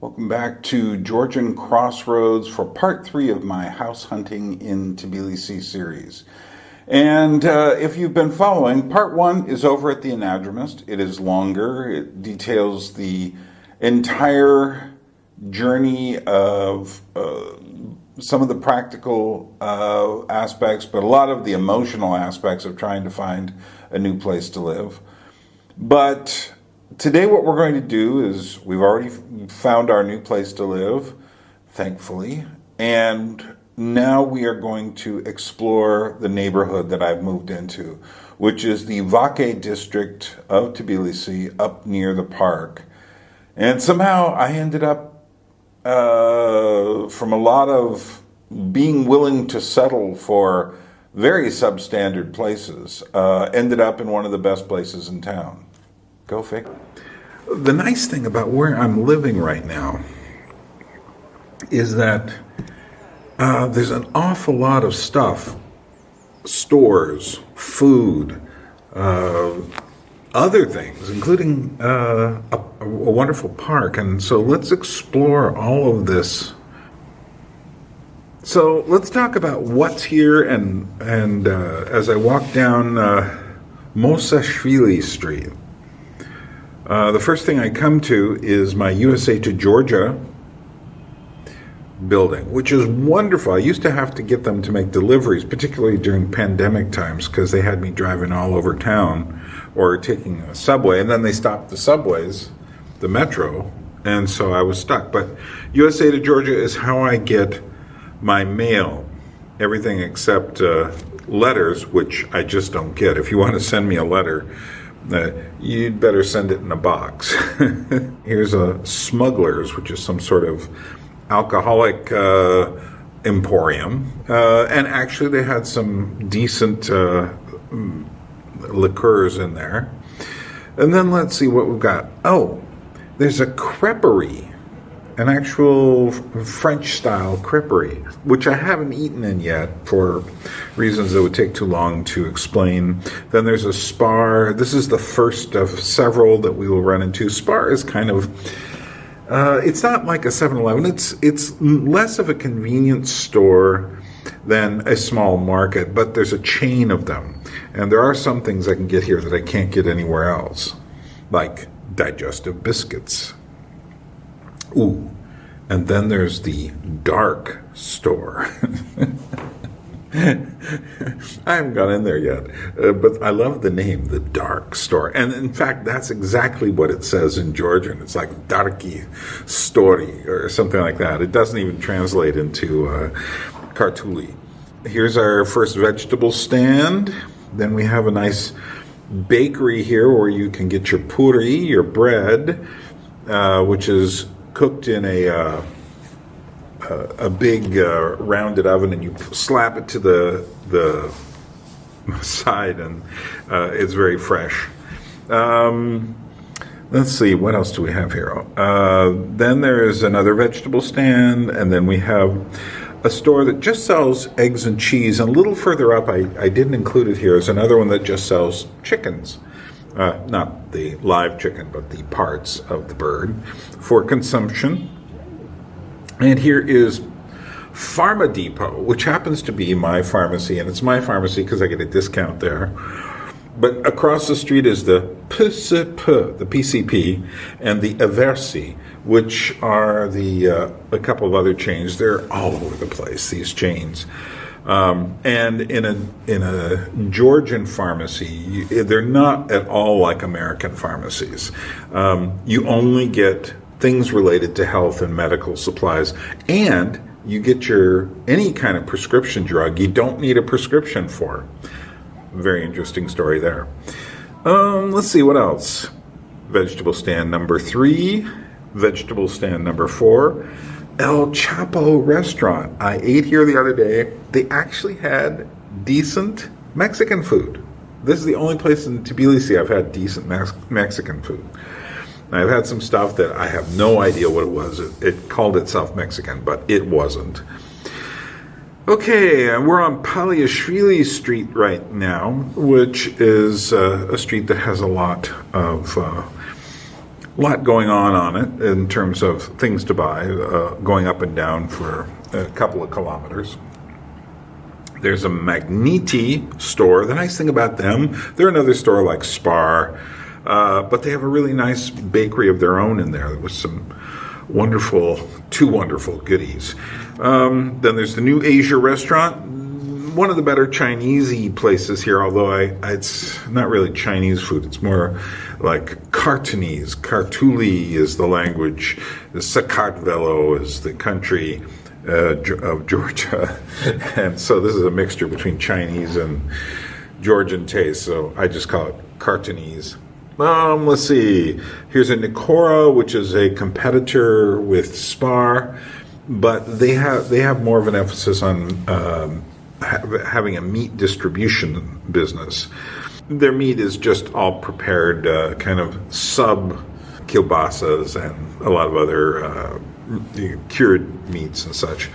Welcome back to Georgian Crossroads for part 3 of my house hunting in Tbilisi series. And if you've been following, part 1 is over at the Anadromist. It is longer. It details the entire journey of some of the practical aspects, but a lot of the emotional aspects of trying to find a new place to live. But today what we're going to do is we've already found our new place to live, thankfully, and now we are going to explore the neighborhood that I've moved into, which is the Vake district of Tbilisi up near the park. And somehow I ended up, from a lot of being willing to settle for very substandard places, ended up in one of the best places in town. Go Vake. The nice thing about where I'm living right now is that there's an awful lot of stuff, stores, food, other things, including a wonderful park. And so let's explore all of this. So let's talk about what's here. And as I walk down Mosashvili Street, the first thing I come to is my USA to Georgia building, which is wonderful. I used to have to get them to make deliveries, particularly during pandemic times, because they had me driving all over town or taking a subway, and then they stopped the subways, the metro, and so I was stuck. But USA to Georgia is how I get my mail, everything except letters, which I just don't get. If you want to send me a letter, you'd better send it in a box. Here's a Smuggler's, which is some sort of alcoholic emporium. And actually they had some decent liqueurs in there. And then let's see what we've got. Oh, there's a creperie, an actual French-style creperie, which I haven't eaten in yet for reasons that would take too long to explain. Then there's a Spar. This is the first of several that we will run into. Spar is kind of, it's not like a 7-Eleven. It's less of a convenience store than a small market, but there's a chain of them. And there are some things I can get here that I can't get anywhere else, like digestive biscuits. Ooh, and then there's the dark store. I haven't gone in there yet, but I love the name, the dark store. And in fact, that's exactly what it says in Georgian. It's like darky story or something like that. It doesn't even translate into Kartuli. Here's our first vegetable stand. Then we have a nice bakery here where you can get your puri, your bread, which is cooked in a big rounded oven, and you slap it to the side, and it's very fresh. Let's see, what else do we have here? Then there is another vegetable stand, and then we have a store that just sells eggs and cheese. And a little further up, I didn't include it here, is another one that just sells chickens. Not the live chicken, but the parts of the bird for consumption. And here is Pharma Depot, which happens to be my pharmacy, and it's my pharmacy because I get a discount there. But across the street is the PCP, the PCP, and the Eversi, which are a couple of other chains. They're all over the place, these chains. And in a Georgian pharmacy, they're not at all like American pharmacies. You only get things related to health and medical supplies, and you get any kind of prescription drug you don't need a prescription for. Very interesting story there. Let's see what else. Vegetable stand number 3, vegetable stand number 4. El Chapo restaurant. I ate here the other day. They actually had decent Mexican food. This is the only place in Tbilisi I've had decent Mexican food. And I've had some stuff that I have no idea what it was. It called itself Mexican, but it wasn't. Okay, we're on Paliashvili Street right now, which is a street that has a lot going on it in terms of things to buy, going up and down for a couple of kilometers. There's a Magniti store. The nice thing about them, they're another store like Spar, but they have a really nice bakery of their own in there with some two wonderful goodies. Then there's the New Asia restaurant, one of the better Chinese-y places here, although it's not really Chinese food. It's more like Cartonese. Kartuli is the language. Sakartvelo is the country of Georgia. And so this is a mixture between Chinese and Georgian taste, so I just call it Cartonese. Let's see. Here's a Nikora, which is a competitor with Spar, but they have more of an emphasis on having a meat distribution business. Their meat is just all prepared, kind of sub-kielbasas and a lot of other cured meats and such.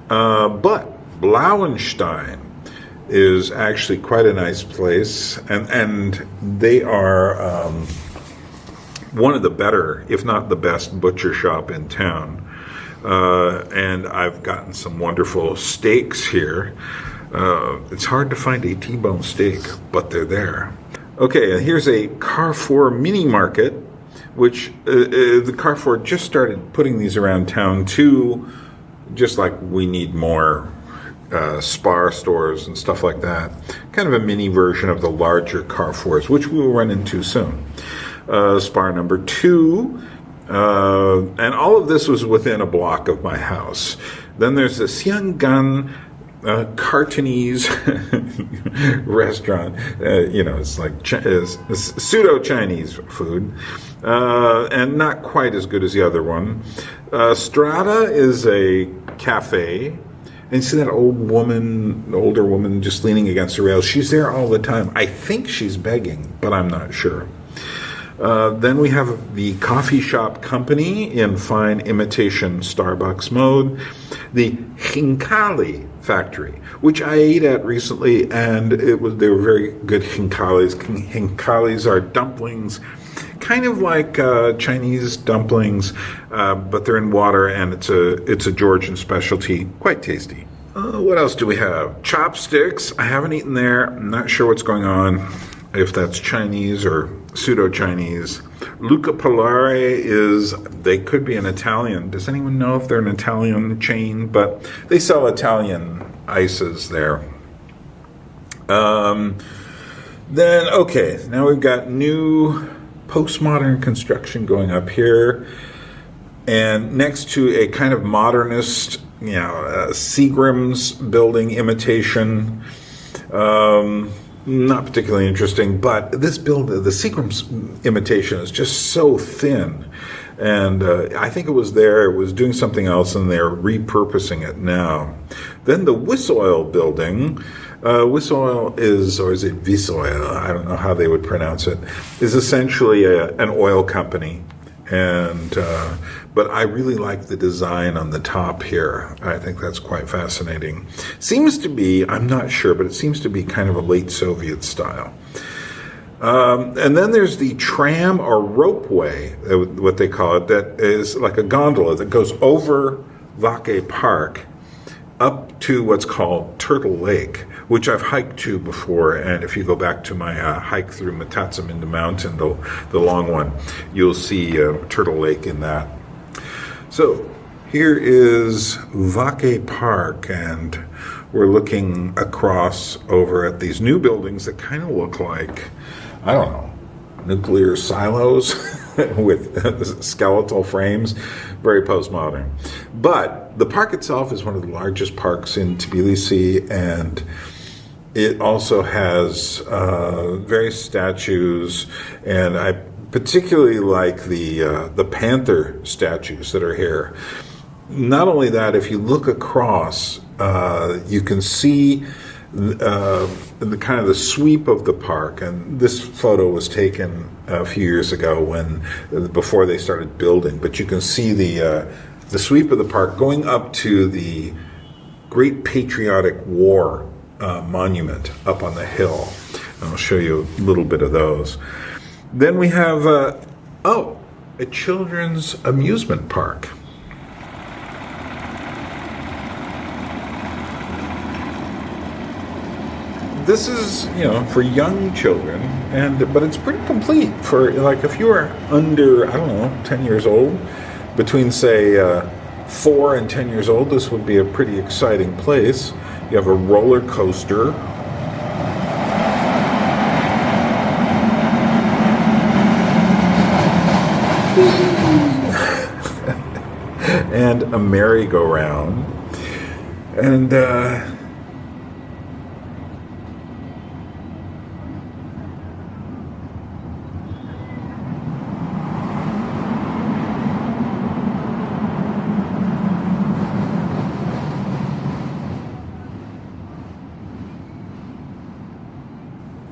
But Blauenstein is actually quite a nice place, and they are one of the better, if not the best, butcher shop in town. And I've gotten some wonderful steaks here. It's hard to find a T-bone steak, but they're there. Okay, here's a Carrefour mini market, which the Carrefour just started putting these around town too, just like we need more Spar stores and stuff like that. Kind of a mini version of the larger Carrefours, which we will run into soon. Spar number 2, and all of this was within a block of my house. Then there's the Xiangan Cartonese restaurant. It's like pseudo-Chinese food, and not quite as good as the other one. Strada is a cafe. And you see that older woman just leaning against the rails. She's there all the time. I think she's begging, but I'm not sure. Then we have the coffee shop company in fine imitation Starbucks mode. The Khinkali factory, which I ate at recently, and they were very good Khinkalis. Khinkalis are dumplings, kind of like Chinese dumplings, but they're in water, and it's a Georgian specialty, quite tasty. What else do we have? Chopsticks. I haven't eaten there. I'm not sure what's going on, if that's Chinese or pseudo-Chinese. Luca Polare they could be an Italian. Does anyone know if they're an Italian chain? But they sell Italian ices there. Now we've got new postmodern construction going up here, and next to a kind of modernist, Seagram's building imitation. Not particularly interesting, but this the Seagram's imitation is just so thin, and I think it was doing something else, and they're repurposing it now. Then the Wisoil building. Wisoil is it Visoil? I don't know how they would pronounce it. Is essentially an oil company, and but I really like the design on the top here. I think that's quite fascinating. Seems to be, I'm not sure, but it seems to be kind of a late Soviet style. And then there's the tram or ropeway, what they call it, that is like a gondola that goes over Vake Park up to what's called Turtle Lake, which I've hiked to before. And if you go back to my hike through Matatsminda Mountain, the long one, you'll see Turtle Lake in that. So here is Vake Park, and we're looking across over at these new buildings that kind of look like, I don't know, nuclear silos with skeletal frames, very postmodern. But the park itself is one of the largest parks in Tbilisi, and it also has various statues, and I particularly like the panther statues that are here. Not only that, if you look across, you can see the kind of the sweep of the park. And this photo was taken a few years ago before they started building. But you can see the sweep of the park going up to the Great Patriotic War monument up on the hill. And I'll show you a little bit of those. Then we have a children's amusement park. This is, for young children, but it's pretty complete for, like, if you are under, 10 years old, between, say, 4 and 10 years old, this would be a pretty exciting place. You have a roller coaster. And a merry-go-round. And,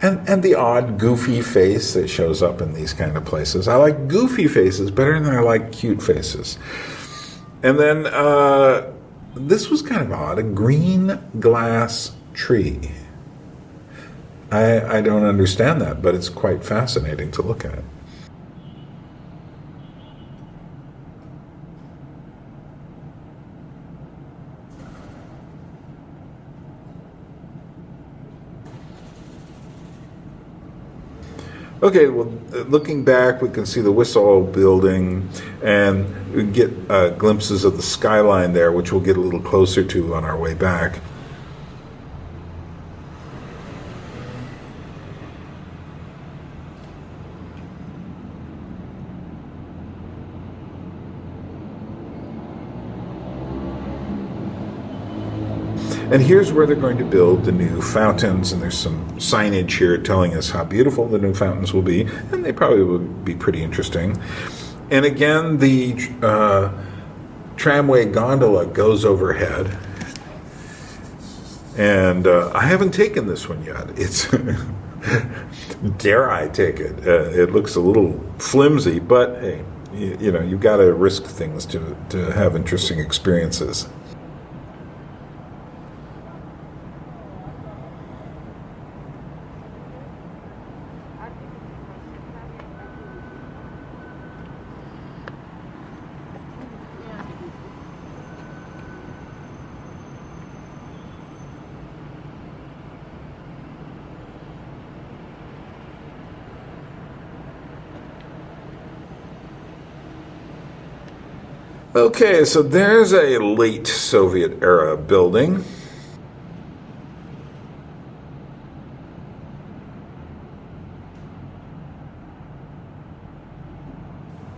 And the odd goofy face that shows up in these kind of places. I like goofy faces better than I like cute faces. And then this was kind of odd, a green glass tree. I don't understand that, but it's quite fascinating to look at. Okay, well, looking back, we can see the Whistle building, and we get glimpses of the skyline there, which we'll get a little closer to on our way back. And here's where they're going to build the new fountains, and there's some signage here telling us how beautiful the new fountains will be, and they probably will be pretty interesting. And again, the tramway gondola goes overhead, and I haven't taken this one yet. It's dare I take it? It looks a little flimsy, but hey, you've got to risk things to have interesting experiences. Okay, so there's a late Soviet era building.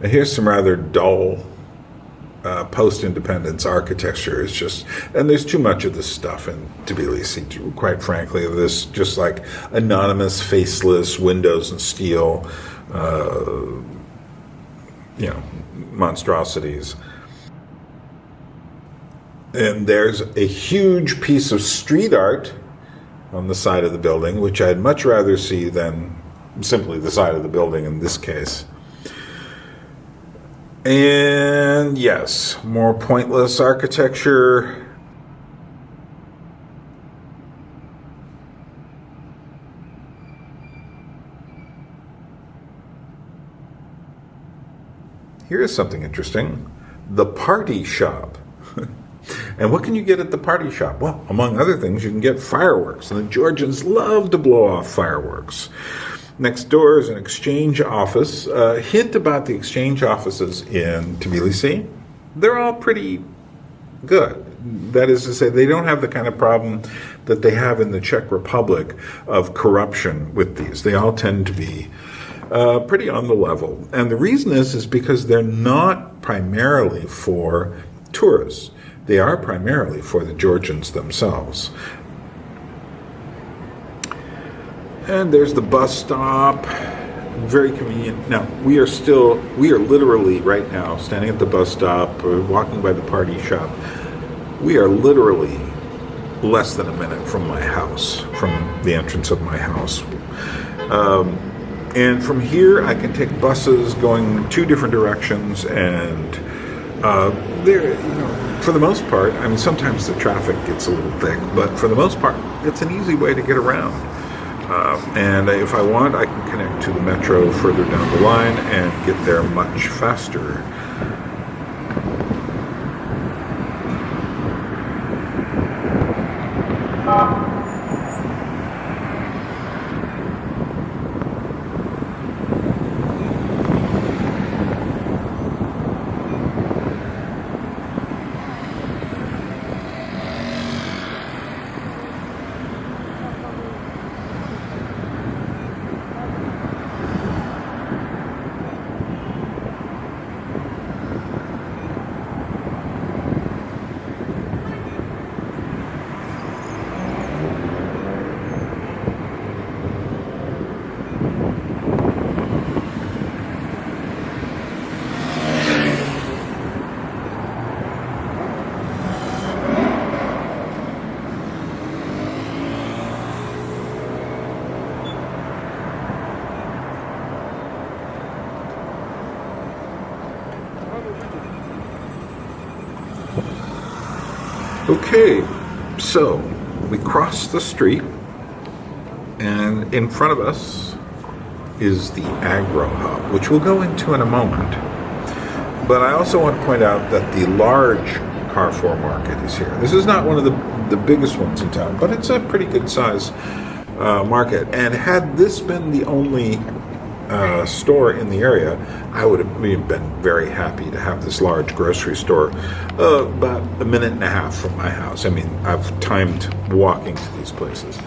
And here's some rather dull post-independence architecture. It's just, and there's too much of this stuff in Tbilisi, quite frankly. This just like anonymous, faceless windows and steel, monstrosities. And there's a huge piece of street art on the side of the building, which I'd much rather see than simply the side of the building in this case. And yes, more pointless architecture. Here's something interesting. The party shop. And what can you get at the party shop? Well, among other things, you can get fireworks. And the Georgians love to blow off fireworks. Next door is an exchange office. Hint about the exchange offices in Tbilisi. They're all pretty good. That is to say, they don't have the kind of problem that they have in the Czech Republic of corruption with these. They all tend to be pretty on the level. And the reason is because they're not primarily for tourists. They are primarily for the Georgians themselves. And there's the bus stop. Very convenient. Now, we are literally right now standing at the bus stop or walking by the party shop. We are literally less than a minute from my house, from the entrance of my house. And from here, I can take buses going 2 different directions, and for the most part, I mean, sometimes the traffic gets a little thick, but for the most part, it's an easy way to get around. And if I want, I can connect to the metro further down the line and get there much faster. Okay, so we cross the street, and in front of us is the Agro Hub, which we'll go into in a moment. But I also want to point out that the large Carrefour market is here. This is not one of the biggest ones in town, but it's a pretty good size market. And had this been the only store in the area, I would have been very happy to have this large grocery store about a minute and a half from my house. I mean, I've timed walking to these places.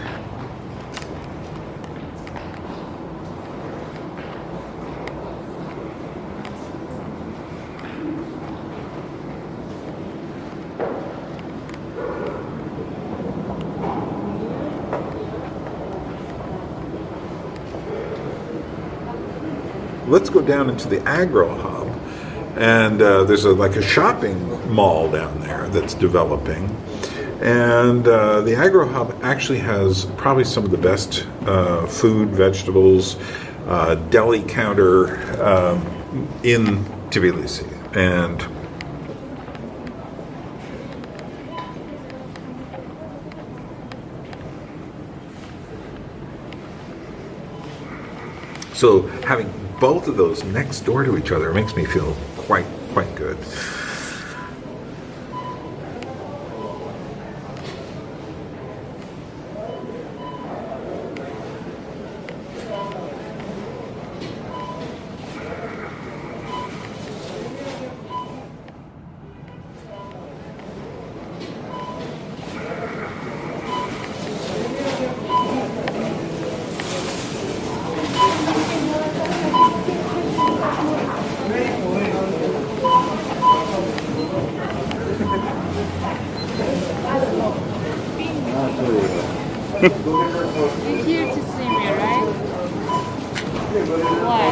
Let's go down into the Agro Hub, and there's a shopping mall down there that's developing, and the Agro Hub actually has probably some of the best food, vegetables, deli counter in Tbilisi, and so having both of those next door to each other makes me feel quite good. You're here to see me, right? Why?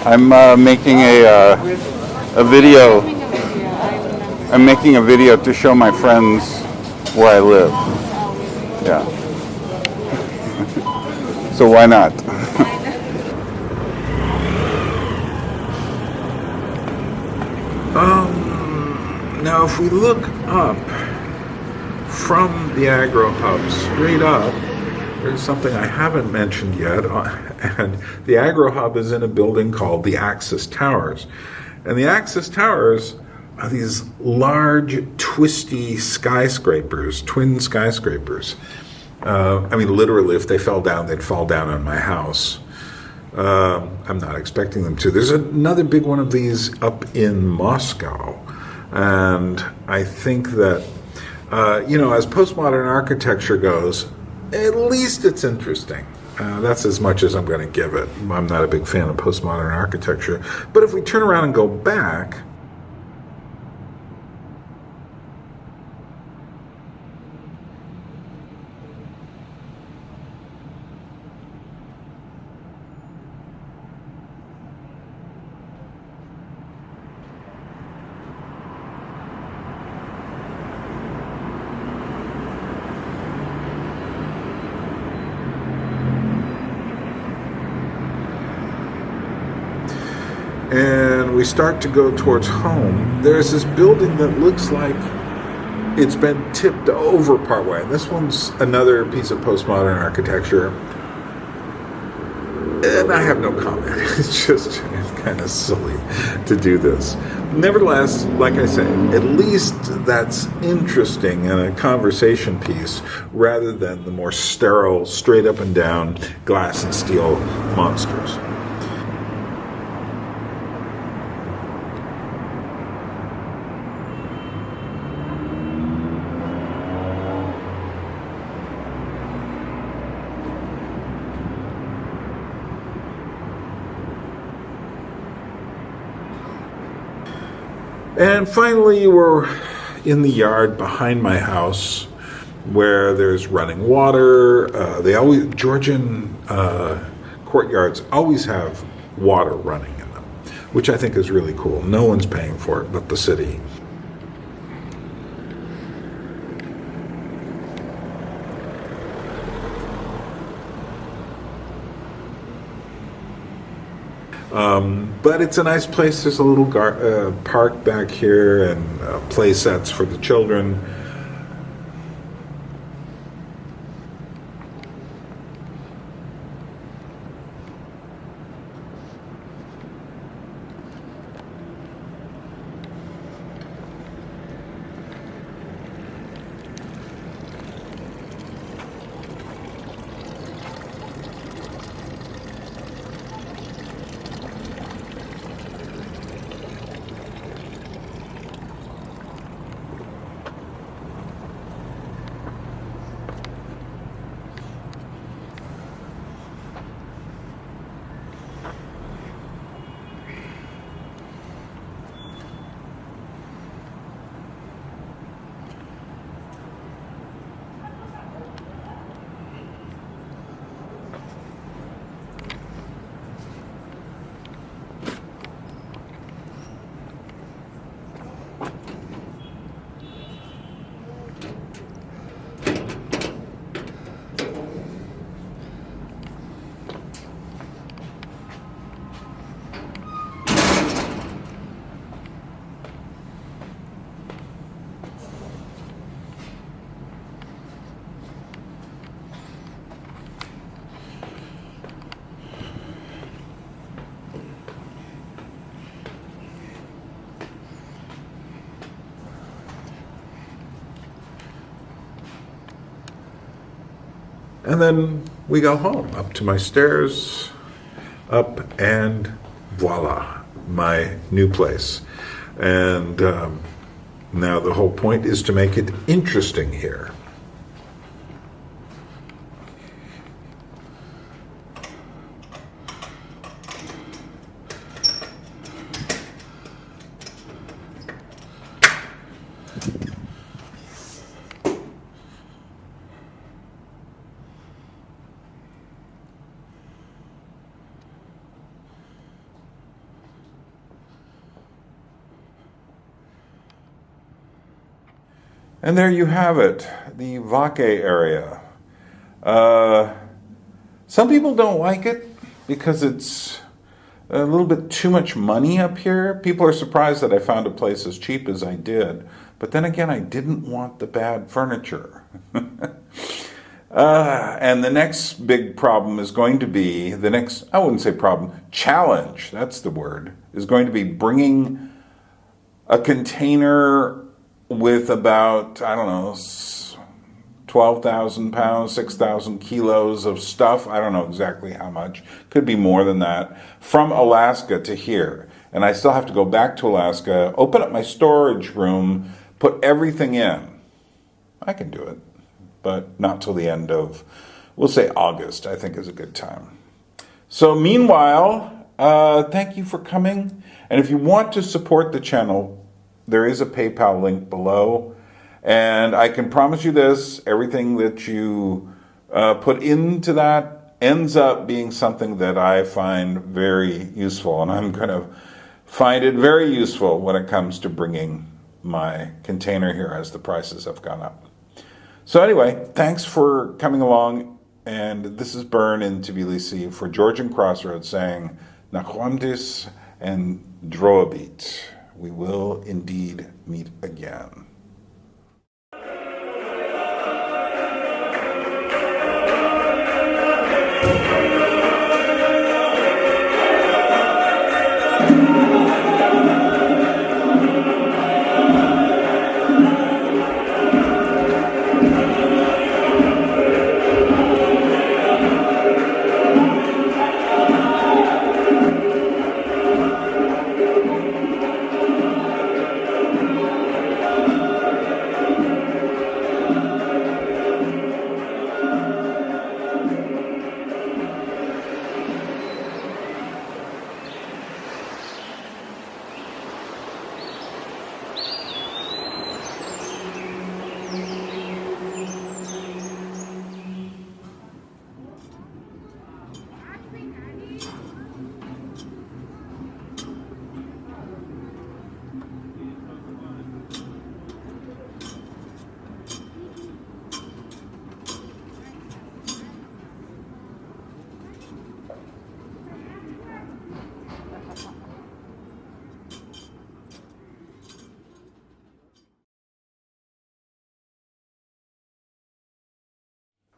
I'm making a video. I'm making a video to show my friends where I live. Yeah. So why not? Now, if we look up from the Agro Hub straight up, there's something I haven't mentioned yet, and the Agro Hub is in a building called the Axis Towers. And the Axis Towers are these large, twisty skyscrapers, twin skyscrapers. I mean, literally, if they fell down, they'd fall down on my house. I'm not expecting them to. There's another big one of these up in Moscow. And I think that, as postmodern architecture goes, at least it's interesting. That's as much as I'm going to give it. I'm not a big fan of postmodern architecture. But if we turn around and go back, we start to go towards home, there's this building that looks like it's been tipped over partway. And this one's another piece of postmodern architecture. And I have no comment. It's kind of silly to do this. Nevertheless, like I say, at least that's interesting and a conversation piece rather than the more sterile, straight up and down glass and steel monsters. And finally, we're in the yard behind my house where there's running water. Georgian courtyards always have water running in them, which I think is really cool. No one's paying for it but the city. But it's a nice place. There's a little park back here and play sets for the children. And then we go home, up to my stairs, up, and voila, my new place. And now the whole point is to make it interesting here. And there you have it, the Vake area. Some people don't like it because it's a little bit too much money up here. People are surprised that I found a place as cheap as I did. But then again, I didn't want the bad furniture. And the next big problem is going to be, I wouldn't say problem, challenge, that's the word, is going to be bringing a container with about, 12,000 pounds, 6,000 kilos of stuff. I don't know exactly how much. Could be more than that. From Alaska to here. And I still have to go back to Alaska, open up my storage room, put everything in. I can do it, but not till the end of, we'll say August, I think is a good time. So meanwhile, thank you for coming. And if you want to support the channel, there is a PayPal link below, and I can promise you this, everything that you put into that ends up being something that I find very useful, and I'm going to find it very useful when it comes to bringing my container here as the prices have gone up. So anyway, thanks for coming along, and this is Byrne in Tbilisi for Georgian Crossroads saying, Nachwamdis, and Droebit. We will indeed meet again.